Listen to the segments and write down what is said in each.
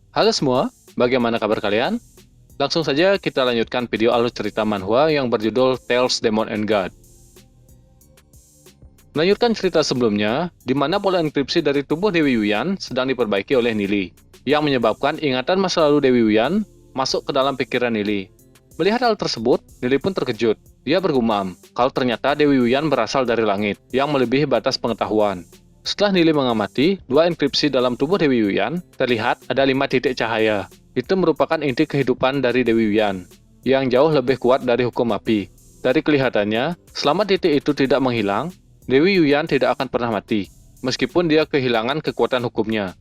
Halo semua, bagaimana kabar kalian? Langsung saja kita lanjutkan video alur cerita manhwa yang berjudul Tales Demon and God. Melanjutkan cerita sebelumnya, di mana pola enkripsi dari tubuh Dewi Yuyan sedang diperbaiki oleh Nili, yang menyebabkan ingatan masa lalu Dewi Yuyan masuk ke dalam pikiran Nili. Melihat hal tersebut, Nili pun terkejut. Dia bergumam, kalau ternyata Dewi Yuyan berasal dari langit, yang melebihi batas pengetahuan. Setelah Nili mengamati dua enkripsi dalam tubuh Dewi Yuyan, terlihat ada 5 titik cahaya. Itu merupakan inti kehidupan dari Dewi Yuyan, yang jauh lebih kuat dari hukum api. Dari kelihatannya, selama titik itu tidak menghilang, Dewi Yuyan tidak akan pernah mati, meskipun dia kehilangan kekuatan hukumnya.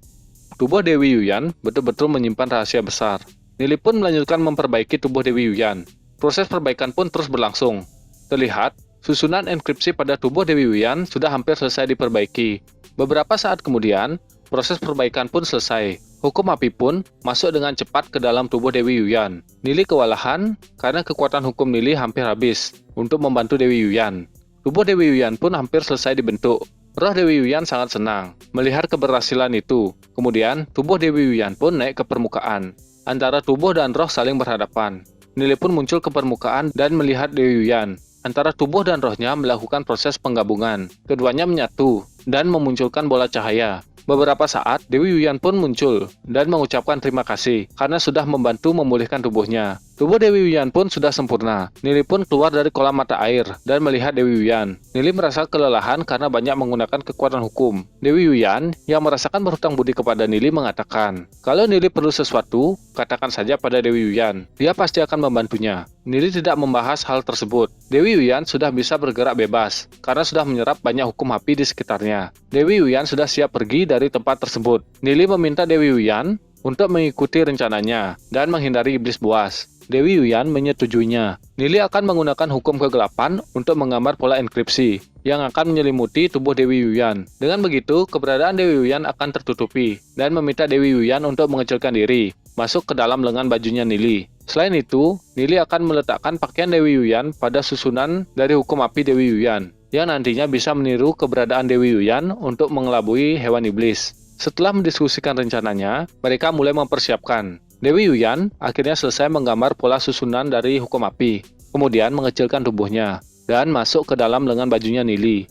Tubuh Dewi Yuyan betul-betul menyimpan rahasia besar. Nili pun melanjutkan memperbaiki tubuh Dewi Yuyan. Proses perbaikan pun terus berlangsung. Terlihat, susunan enkripsi pada tubuh Dewi Yuyan sudah hampir selesai diperbaiki. Beberapa saat kemudian, proses perbaikan pun selesai. Hukum api pun masuk dengan cepat ke dalam tubuh Dewi Yuyan. Nili kewalahan karena kekuatan hukum Nili hampir habis untuk membantu Dewi Yuyan. Tubuh Dewi Yuyan pun hampir selesai dibentuk. Roh Dewi Yuyan sangat senang melihat keberhasilan itu. Kemudian, tubuh Dewi Yuyan pun naik ke permukaan. Antara tubuh dan roh saling berhadapan. Nili pun muncul ke permukaan dan melihat Dewi Yuyan. Antara tubuh dan rohnya melakukan proses penggabungan. Keduanya menyatu dan memunculkan bola cahaya. Beberapa saat, Dewi Yuyan pun muncul dan mengucapkan terima kasih karena sudah membantu memulihkan tubuhnya. Tubuh Dewi Yuyan pun sudah sempurna. Nili pun keluar dari kolam mata air dan melihat Dewi Yuyan. Nili merasa kelelahan karena banyak menggunakan kekuatan hukum. Dewi Yuyan yang merasakan berhutang budi kepada Nili mengatakan, kalau Nili perlu sesuatu, katakan saja pada Dewi Yuyan. Dia pasti akan membantunya. Nili tidak membahas hal tersebut. Dewi Yuyan sudah bisa bergerak bebas karena sudah menyerap banyak hukum api di sekitarnya. Dewi Yuyan sudah siap pergi dari tempat tersebut. Nili meminta Dewi Yuyan untuk mengikuti rencananya dan menghindari iblis buas. Dewi Yuyan menyetujuinya. Nili akan menggunakan hukum kegelapan untuk menggambar pola enkripsi yang akan menyelimuti tubuh Dewi Yuyan. Dengan begitu, keberadaan Dewi Yuyan akan tertutupi dan meminta Dewi Yuyan untuk mengecilkan diri, masuk ke dalam lengan bajunya Nili. Selain itu, Nili akan meletakkan pakaian Dewi Yuyan pada susunan dari hukum api Dewi Yuyan, yang nantinya bisa meniru keberadaan Dewi Yuyan untuk mengelabui hewan iblis. Setelah mendiskusikan rencananya, mereka mulai mempersiapkan. Dewi Yuyan akhirnya selesai menggambar pola susunan dari hukum api, kemudian mengecilkan tubuhnya, dan masuk ke dalam lengan bajunya Nili.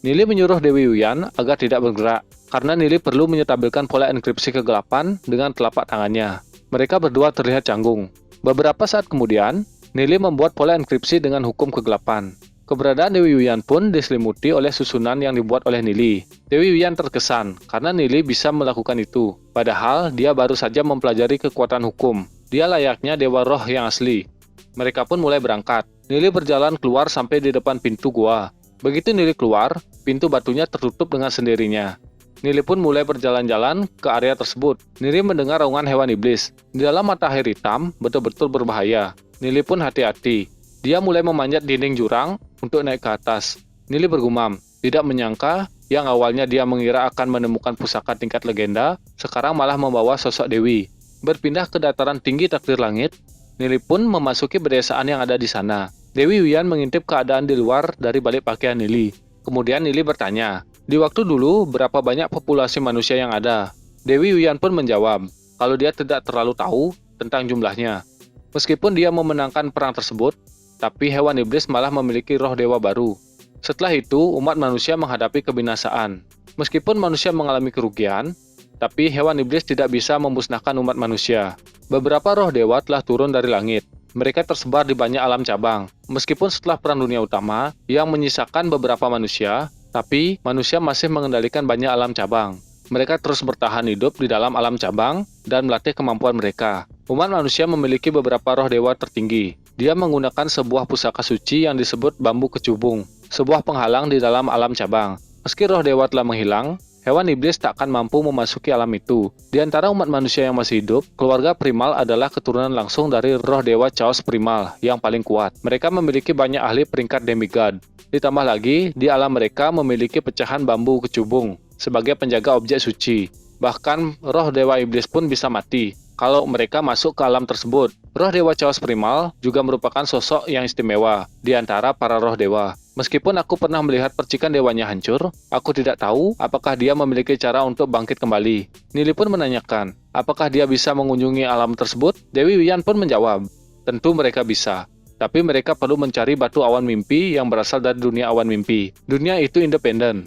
Nili menyuruh Dewi Yuyan agar tidak bergerak, karena Nili perlu menyetabilkan pola enkripsi kegelapan dengan telapak tangannya. Mereka berdua terlihat canggung. Beberapa saat kemudian, Nili membuat pola enkripsi dengan hukum kegelapan. Keberadaan Dewi Yuyan pun diselimuti oleh susunan yang dibuat oleh Nili. Dewi Yuyan terkesan karena Nili bisa melakukan itu, padahal dia baru saja mempelajari kekuatan hukum. Dia layaknya dewa roh yang asli. Mereka pun mulai berangkat. Nili berjalan keluar sampai di depan pintu gua. Begitu Nili keluar, pintu batunya tertutup dengan sendirinya. Nili pun mulai berjalan-jalan ke area tersebut. Nili mendengar raungan hewan iblis. Di dalam mata air hitam betul-betul berbahaya. Nili pun hati-hati. Dia mulai memanjat dinding jurang untuk naik ke atas. Nili bergumam, tidak menyangka yang awalnya dia mengira akan menemukan pusaka tingkat legenda, sekarang malah membawa sosok Dewi. Berpindah ke dataran tinggi takdir langit, Nili pun memasuki pedesaan yang ada di sana. Dewi Yuyan mengintip keadaan di luar dari balik pakaian Nili. Kemudian Nili bertanya, di waktu dulu berapa banyak populasi manusia yang ada? Dewi Yuyan pun menjawab, kalau dia tidak terlalu tahu tentang jumlahnya. Meskipun dia memenangkan perang tersebut, tapi hewan iblis malah memiliki roh dewa baru. Setelah itu, umat manusia menghadapi kebinasaan. Meskipun manusia mengalami kerugian, tapi hewan iblis tidak bisa memusnahkan umat manusia. Beberapa roh dewa telah turun dari langit. Mereka tersebar di banyak alam cabang. Meskipun setelah Perang Dunia Utama, yang menyisakan beberapa manusia, tapi manusia masih mengendalikan banyak alam cabang. Mereka terus bertahan hidup di dalam alam cabang dan melatih kemampuan mereka. Umat manusia memiliki beberapa roh dewa tertinggi. Dia menggunakan sebuah pusaka suci yang disebut bambu kecubung, sebuah penghalang di dalam alam cabang. Meski roh dewa telah menghilang, hewan iblis tak akan mampu memasuki alam itu. Di antara umat manusia yang masih hidup, keluarga primal adalah keturunan langsung dari roh dewa Chaos Primal yang paling kuat. Mereka memiliki banyak ahli peringkat demigod. Ditambah lagi, di alam mereka memiliki pecahan bambu kecubung sebagai penjaga objek suci. Bahkan roh dewa iblis pun bisa mati kalau mereka masuk ke alam tersebut. Roh dewa Chaos Primal juga merupakan sosok yang istimewa di antara para roh dewa. Meskipun aku pernah melihat percikan dewanya hancur, aku tidak tahu apakah dia memiliki cara untuk bangkit kembali. Nili pun menanyakan, Apakah dia bisa mengunjungi alam tersebut? Dewi Wuyan pun menjawab, tentu mereka bisa. Tapi mereka perlu mencari batu awan mimpi yang berasal dari dunia awan mimpi. Dunia itu independen.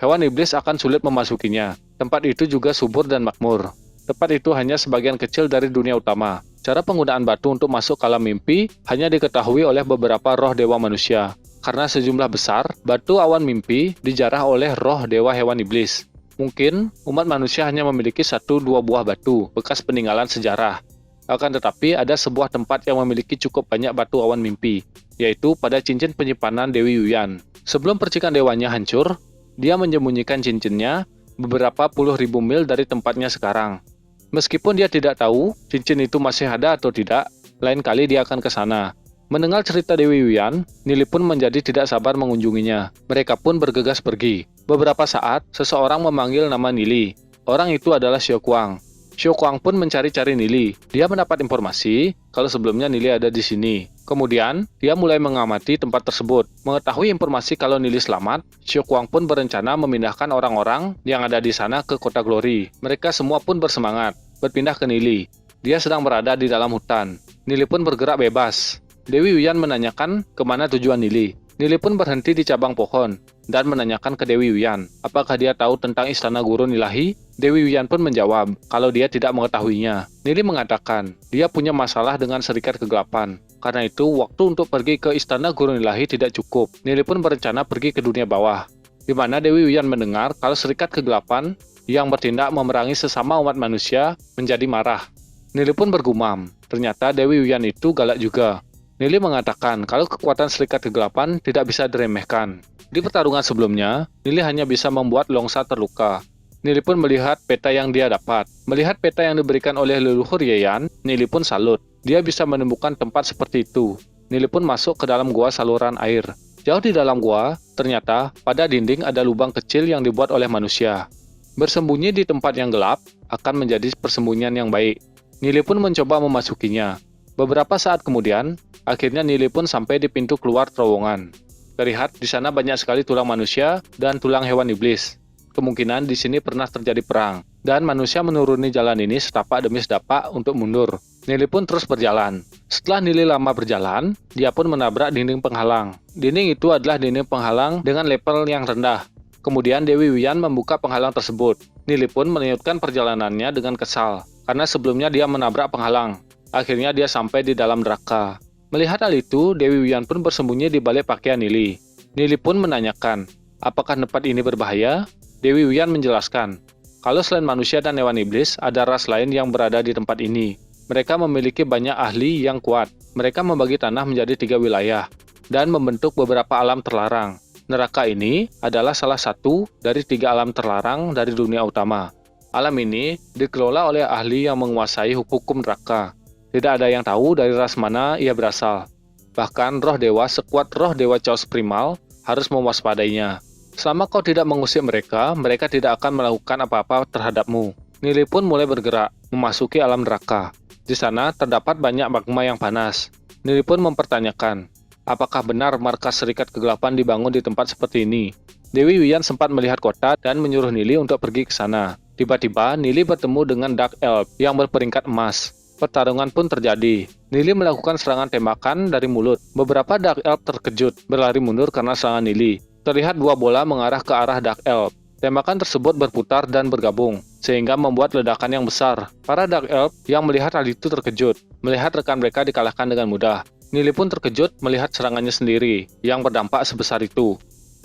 Hewan iblis akan sulit memasukinya. Tempat itu juga subur dan makmur. Tempat itu hanya sebagian kecil dari dunia utama. Cara penggunaan batu untuk masuk ke alam mimpi hanya diketahui oleh beberapa roh dewa manusia. Karena sejumlah besar, batu awan mimpi dijarah oleh roh dewa hewan iblis. Mungkin umat manusia hanya memiliki 1-2 buah batu, bekas peninggalan sejarah. Akan tetapi ada sebuah tempat yang memiliki cukup banyak batu awan mimpi, yaitu pada cincin penyimpanan Dewi Wuyan. Sebelum percikan dewanya hancur, dia menyembunyikan cincinnya beberapa puluh ribu mil dari tempatnya sekarang. Meskipun dia tidak tahu cincin itu masih ada atau tidak, lain kali dia akan ke sana. Mendengar cerita Dewi Wuyan, Nili pun menjadi tidak sabar mengunjunginya. Mereka pun bergegas pergi. Beberapa saat, seseorang memanggil nama Nili. Orang itu adalah Xiao Kuang. Xiao Kuang pun mencari-cari Nili. Dia mendapat informasi kalau sebelumnya Nili ada di sini. Kemudian, dia mulai mengamati tempat tersebut. Mengetahui informasi kalau Nili selamat, Xiao Kuang pun berencana memindahkan orang-orang yang ada di sana ke kota Glory. Mereka semua pun bersemangat berpindah ke Nili. Dia sedang berada di dalam hutan. Nili pun bergerak bebas. Dewi Wuyan menanyakan kemana tujuan Nili. Nili pun berhenti di cabang pohon dan menanyakan ke Dewi Wuyan apakah dia tahu tentang istana gurun ilahi. Dewi Wuyan pun menjawab kalau dia tidak mengetahuinya. Nili mengatakan dia punya masalah dengan serikat kegelapan. Karena itu waktu untuk pergi ke istana gurun ilahi tidak cukup. Nili pun berencana pergi ke dunia bawah, di mana Dewi Wuyan mendengar kalau serikat kegelapan yang bertindak memerangi sesama umat manusia menjadi marah. Nili pun bergumam, ternyata Dewi Wuyan itu galak juga. Nili mengatakan kalau kekuatan serikat kegelapan tidak bisa diremehkan. Di pertarungan sebelumnya, Nili hanya bisa membuat Longsa terluka. Nili pun melihat peta yang dia dapat. Melihat peta yang diberikan oleh leluhur Yeyan, Nili pun salut. Dia bisa menemukan tempat seperti itu. Nili pun masuk ke dalam gua saluran air. Jauh di dalam gua, ternyata pada dinding ada lubang kecil yang dibuat oleh manusia. Bersembunyi di tempat yang gelap akan menjadi persembunyian yang baik. Nili pun mencoba memasukinya. Beberapa saat kemudian, akhirnya Nili pun sampai di pintu keluar terowongan. Terlihat di sana banyak sekali tulang manusia dan tulang hewan iblis. Kemungkinan di sini pernah terjadi perang, dan manusia menuruni jalan ini setapak demi setapak untuk mundur. Nili pun terus berjalan. Setelah Nili lama berjalan, dia pun menabrak dinding penghalang. Dinding itu adalah dinding penghalang dengan level yang rendah. Kemudian Dewi Wuyan membuka penghalang tersebut. Nili pun melanjutkan perjalanannya dengan kesal, karena sebelumnya dia menabrak penghalang. Akhirnya dia sampai di dalam neraka. Melihat hal itu, Dewi Wuyan pun bersembunyi di balik pakaian Nili. Nili pun menanyakan, apakah tempat ini berbahaya? Dewi Wuyan menjelaskan, kalau selain manusia dan hewan iblis, ada ras lain yang berada di tempat ini. Mereka memiliki banyak ahli yang kuat. Mereka membagi tanah menjadi 3 wilayah dan membentuk beberapa alam terlarang. Neraka ini adalah salah satu dari 3 alam terlarang dari dunia utama. Alam ini dikelola oleh ahli yang menguasai hukum neraka. Tidak ada yang tahu dari ras mana ia berasal. Bahkan roh dewa sekuat roh dewa Chaos Primal harus mewaspadainya. Selama kau tidak mengusir mereka, mereka tidak akan melakukan apa-apa terhadapmu. Nili pun mulai bergerak, memasuki alam neraka. Di sana terdapat banyak magma yang panas. Nili pun mempertanyakan, apakah benar markas serikat kegelapan dibangun di tempat seperti ini? Dewi Wuyan sempat melihat kota dan menyuruh Nili untuk pergi ke sana. Tiba-tiba, Nili bertemu dengan Dark Elf yang berperingkat emas. Pertarungan pun terjadi. Nili melakukan serangan tembakan dari mulut. Beberapa Dark Elf terkejut, berlari mundur karena serangan Nili. Terlihat 2 bola mengarah ke arah Dark Elf. Tembakan tersebut berputar dan bergabung, sehingga membuat ledakan yang besar. Para Dark Elf yang melihat hal itu terkejut, melihat rekan mereka dikalahkan dengan mudah. Nili pun terkejut melihat serangannya sendiri, yang berdampak sebesar itu.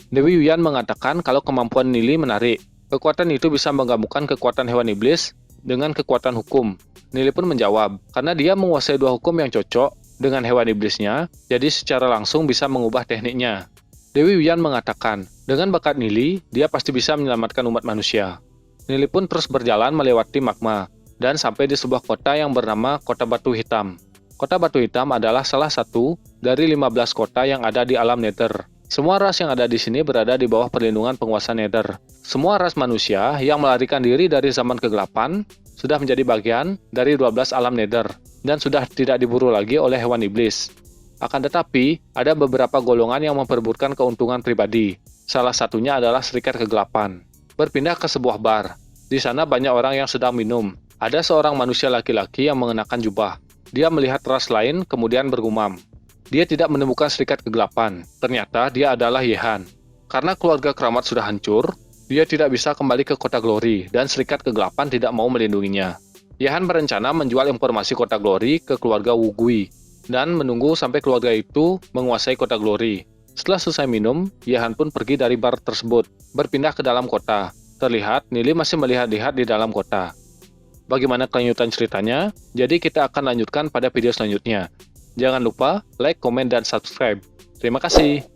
Dewi Wuyan mengatakan kalau kemampuan Nili menarik. Kekuatan itu bisa menggabungkan kekuatan hewan iblis dengan kekuatan hukum. Nili pun menjawab, karena dia menguasai 2 hukum yang cocok dengan hewan iblisnya, jadi secara langsung bisa mengubah tekniknya. Dewi Wuyan mengatakan, dengan bakat Nili, dia pasti bisa menyelamatkan umat manusia. Nili pun terus berjalan melewati magma, dan sampai di sebuah kota yang bernama Kota Batu Hitam. Kota Batu Hitam adalah salah satu dari 15 kota yang ada di alam Nether. Semua ras yang ada di sini berada di bawah perlindungan penguasa Nether. Semua ras manusia yang melarikan diri dari zaman kegelapan sudah menjadi bagian dari 12 alam Nether dan sudah tidak diburu lagi oleh hewan iblis. Akan tetapi, ada beberapa golongan yang memperebutkan keuntungan pribadi. Salah satunya adalah serikat kegelapan. Berpindah ke sebuah bar. Di sana banyak orang yang sedang minum. Ada seorang manusia laki-laki yang mengenakan jubah. Dia melihat ras lain, kemudian bergumam. Dia tidak menemukan serikat kegelapan. Ternyata dia adalah Yehan. Karena keluarga keramat sudah hancur, dia tidak bisa kembali ke kota Glory, dan serikat kegelapan tidak mau melindunginya. Yehan berencana menjual informasi kota Glory ke keluarga Wu Gui, dan menunggu sampai keluarga itu menguasai kota Glory. Setelah selesai minum, Yehan pun pergi dari bar tersebut, berpindah ke dalam kota. Terlihat, Nili masih melihat-lihat di dalam kota. Bagaimana kelanjutan ceritanya? Jadi kita akan lanjutkan pada video selanjutnya. Jangan lupa like, komen, dan subscribe. Terima kasih.